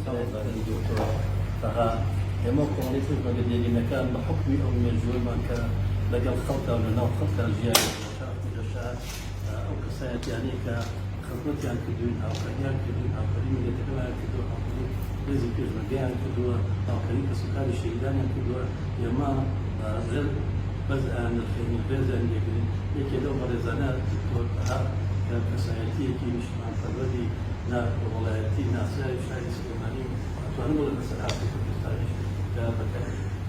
دكتور فها ئێمە کۆڵێتی بەگەدێرینەکان بە حکمی ئەو مێژووەمان کە لەگەڵ خەڵکا و لەناو خەڵکا ژیان لە شار ئەو کەسایەتیانەیە کە خزمەتیان کردوین هاوکاریان کردوین هاوکاری میلەتەکەمان کردووە هاوکاری ڕێزی پێشمەرگەیان کردووە هاوکاری کەسوکاری شەهیدانیان کردووە ئێمە بەس نرخێنی ڕێزیان لێگرین یەکێ لەو بەڕێزانە دکتۆرها کە کەسایەتیەکی نیشتمانپەروەری وڵایەتی ناسرای شاری سلێمانی توانم بڵێم لەسەر ئاستی کوردستانیش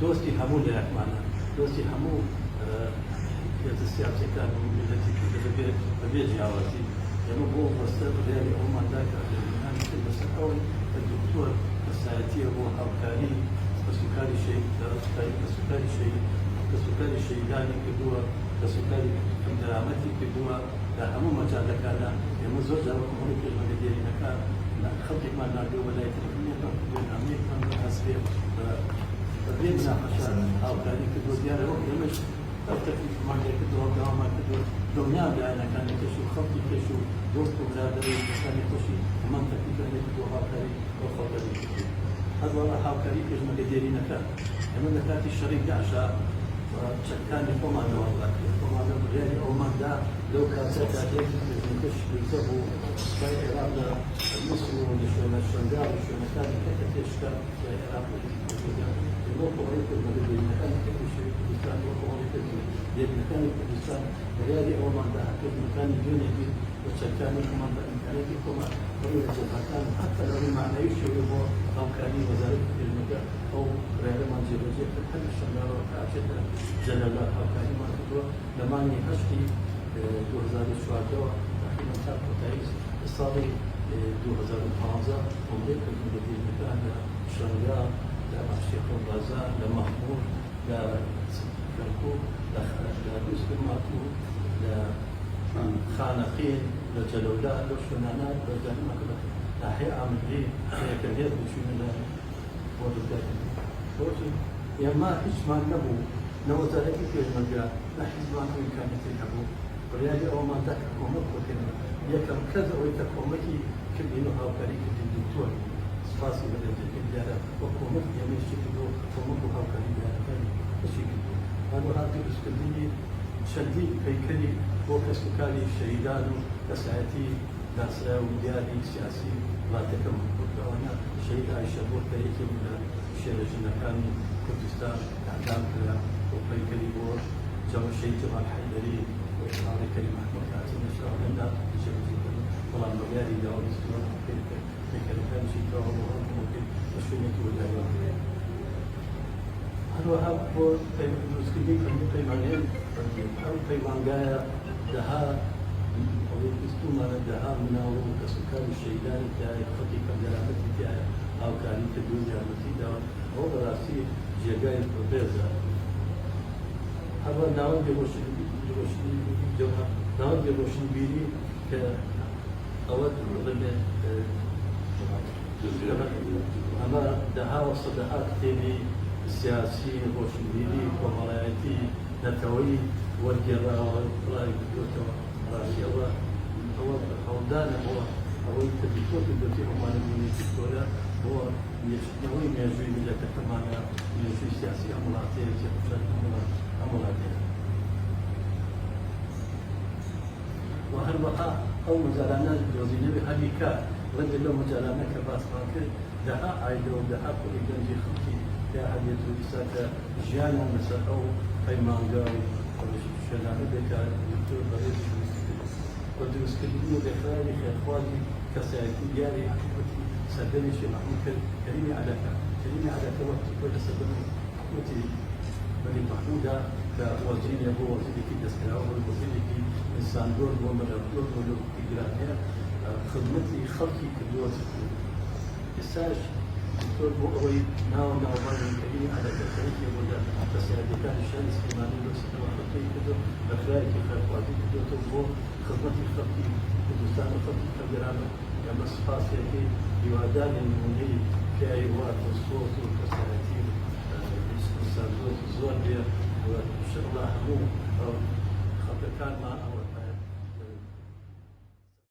دۆستی هەموو لایەکمانە دۆستی هەموو هێزە سیاسیەکان و میلەتی کوردە بەبێ جیاوازی ئێمە بۆ وەستە بڕیاری ئەوماندا کە ئەژێنانی کرد بەسەر ئەوەی کە دکتۆر کەسایەتیە بۆ هاوکاری کەسوکاری کەسوکاری شەهیدانی کردووە کەسوکاری کەمدەرامەتی کردووە لە هەموو مەجالەکانە ئێمە زۆر جار کۆمەڵی پێشمەرگەدێرینەکان خەڵکێکمان نردووە بە لای تەلەفۆنیەکان بێنامەیەکمان هەستێ بەبێ مناقەشە هاوکاری کردووە دیارەوە ئێمەش ئەو تەکلیفمان لێ کردووە داوامان کردووە دڵنیان لایەنەکانی کەش و خەڵکی کەش و دۆست و برادەری کەسانی خۆشی هەمان تەکلیفیان لێ کردووە هاوکاری بۆ خەڵکەری کردووە هەروەها هاوکاری پێشمەرگەدێرینەکان ئێمە لە کاتی شەڕی داعشا چەکانی خۆمانەوە خۆمانە بڕیاری ئەوماندا لەو کاتەدا کەش بزە بوو سوپای عێراق لە مەسر و لە شوێنە شەنگار و شوێنەکانی کە پێشکە سوپای عێراق بۆ کۆمەڵی پێشمەرگەدێرینەکانی شەڕی کوردستان بۆ کۆمەڵی پێشمەرگەدێرینەکانی کوردستان بڕیاری ئەوماندا پێشمەرگەکانی دوێنێکی بە چەکانی خۆمان بە ئیمکانیەتی خۆمان بەڕووی جەبهەکان حتا لەڕووی معنەوی شێوە بۆ هاوکاری وەزارەتی پێشمەرگە ئەو ڕێگەمان جێبەجێ کرد هەر شەنگارەوە کاچێتە جەلەلات هاوکاریمان کردووە لە مانگی هەشتی 2014ەوە تقریباً تا کۆتایی ساڵی 2015 کۆمەڵی پێشمەرگەدێرینەکان لە شەنگار لە ئاشێخۆ بازار لە مەخموور لە کەرکووک لە دووسگرماتوو لە خانەقین لە جەلەولا لەو شوێنانە بەرگانیمان کرد ناحیە ئامەدی یەکەم هێز بچوونە لە بۆ ئێمە هیچمان نەبوو نەوەزارەتی پێشمەرگە نە حیزبان و ئیمکانیەتی هەبوو بڕیاری ئەوماندا کە کۆمەک بکەین یەکەم کەس ئەوەی کە کۆمەکی کردین و هاوکاری کردین دکتۆر سپاسی بەدەستێکی دیارە بۆ کۆمەک ئێمەشتی کردو کۆمەک و هاوکاری دیارەکانی هەچی کردو هەروەها دروستکردنی چەندین پەیکەری بۆ کەسوکاری شەهیدان و کەسایەتی ناسرا و دیاری سیاسی وڵاتەکەم بۆکەوانە شەهید عایشە بۆ کە یەکێک لە شێرەژنەکانی کوردستان ئەعدام کرا بۆ پەیکەری بۆ شەهید جەمال حەیدەری بۆ ئیسماعیل کەریم محموود کاتی نەشراوەندا شێرەژنەکان بەڵام بەیاری داوەستووە پەیکەریەکانیشی کراوە بۆ هەڵکۆمەکەی بە شوێنێکی وەلایەوە هەروەها بۆ دروستکردنی پەیمانەیە ئەو پەیمانگایە دەها دەها مناوە و کەسوکاری شەهیدانی تایە خەڵکی کەمدەرامەتی تایە هاوکاری کردوون یارمەتی داوە ئەوە بەڕاستی جێگای بێزە هەروە ناوەند بێڕۆشنبیری کە ئەوە بڵێ ئەمە دەها و سەدەها کتێبی سیاسی ڕۆشنبیری کۆمەڵایەتی نەتەوەی وەرگێڕاوە بڵای کردوێتەوە ڕاستی ئەوە هەوڵدانە بۆ ئەوەی کە دکتۆر کردوێتی ئەومانەبوونی دکتۆرە بۆ نێشتنەوەی مێژووی میلەتەکەمانە مێژووی سیاسی ئەم وڵاتەیە جێبەجێ ئەم وڵاتەیە و هەروەها ئەو مەجالانە دۆزینەوەی هەلی کار ڕەنگە لەو مەجالانە کە باسمان کرد دەها ئایدە و دەها کوڕی گەنجی خەڵکی یا هەبێت و ئیسا کە ژیانیان لەسەر ئەو پەیمانگا و شوێنانە بێکار دکتۆر بەڕێزی و دروستکردنی و بێخراری خێرخوازی کەسایەتی دیاری حکومەتی سەردەمی شێخ محموود کەریمی عەدەکە وەختی کۆ لە سەردەمی حکومەتی مەلیک محموودا کە وەزیرێ بۆ وەزیرێکی دەستکراوە بۆ وەزیرێکی ئینساندۆر بۆ مەلەردۆر بۆ لەوکی گرانەیە خدمەتی خەڵکی کردووە ئێستاش دکتۆر بۆ ئەوەی ناوبانگی کەریمی عەدەکەی بۆ لە کەسایەتیەکانی شاری سلێمانی لەو سەردەما خەڵکی کردو بەخرایەکی خێرخوازی کردوێتەوە بۆ خدمەتی خەڵکی کوردستان و خەڵکی کەمدەرامەت ئێمە سوپاسێکی هیواداری نمونەی پیاوی وات و سۆز و کەسایەتی زۆر بێ و ئینشەڵڵا هەموو خەڵکەکانمان